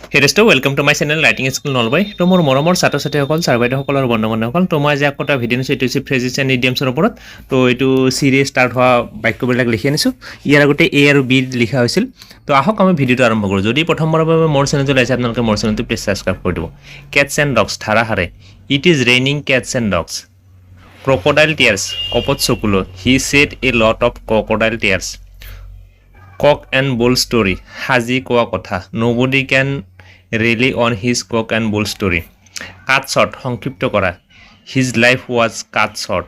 Hey Resto, welcome to my channel Writing School Nolbai. To মোৰ মৰমৰ ছাত্ৰ-ছাত্ৰীসকল, ছাৰ-বাইদেউসকলৰ বন্ধু-বান্ধৱসকল, তো মই আজি একটা ভিডিঅ' নিছো এইটো হৈছে ফ্ৰেজেছ এণ্ড ইডিয়মছৰ ওপৰত। তো এইটো সিৰিজ ষ্টাৰ্ট হোৱা বাক্যবিলাক লিখি আনিছো। ইয়াৰ আগতে এ আৰু বি লিখা হৈছিল। তো আহক আমি ভিডিঅ'টো আৰম্ভ কৰোঁ। যদি প্ৰথমবাৰৰ বাবে মোৰ চেনেলটো লাইছে আপোনালোকে মোৰ চেনেলটো প্লিজ সাবস্ক্ৰাইব কৰি দিব। Cats and dogs ধাৰাহাৰে। It is raining cats and dogs. Crocodile tears কপত চকুলো. He said a lot of crocodile tears. Cock and bull story হাজি কোৱা কথা nobody can rely on his cock and bull story cut short সংক্ষিপ্ত কৰা his life was cut short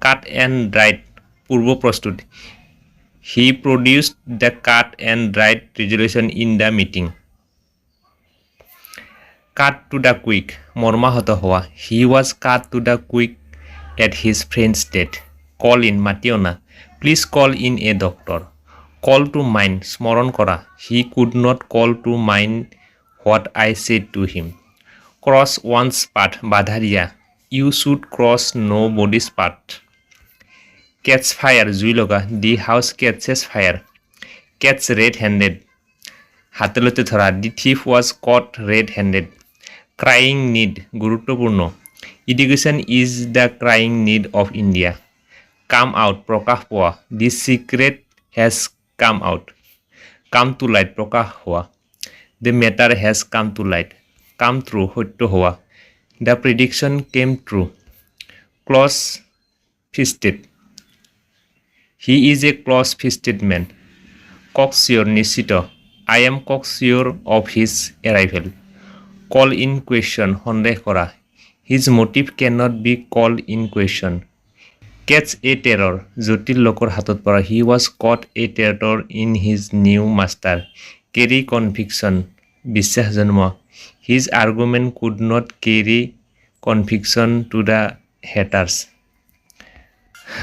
cut and dried পূৰ্ব প্ৰস্তুত he produced the cut and dried resolution in the meeting cut to the quick মৰ্মাহত হোৱা he was cut to the quick at his friend's death call in মাতিয়না please call in a doctor call to mind স্মৰণ কৰা he could not call to mind what I said to him cross one's path বাধা দিয়া you should cross nobody's path catch fire জুই লগা the house catches fire catch red-handed হাতলতে ধৰা the thief was caught red-handed crying need গুৰুত্বপূৰ্ণ education is the crying need of India come out প্ৰকাশ পোৱা the secret has come out come to light প্ৰকাশ হোৱা the matter has come to light come true সত্য হোৱা the prediction came true close fisted he is a close fisted man cocksure নিশ্চিত I am cocksure of his arrival call in question সন্দেহ কৰা his motive cannot be called in question catch a terror জটিল লোকৰ হাতত পৰা he was caught a terror in his new master carry conviction বিশ্বাস জন্ম his argument could not carry conviction to the haters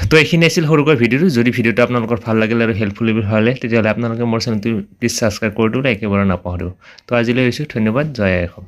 তো এইখিনি আছিল সৰুকৈ ভিডিঅ'টো যদি ভিডিঅ'টো আপোনালোকৰ ভাল লাগিল আৰু হেল্পফুল হ'লে তেতিয়াহ'লে আপোনালোকে মোৰ চেনেলটো প্লিজ সাবস্ক্ৰাইব কৰি দিও একেবাৰে নাপাহৰিব তো আজিলৈ হৈছো ধন্যবাদ জয় আই অসম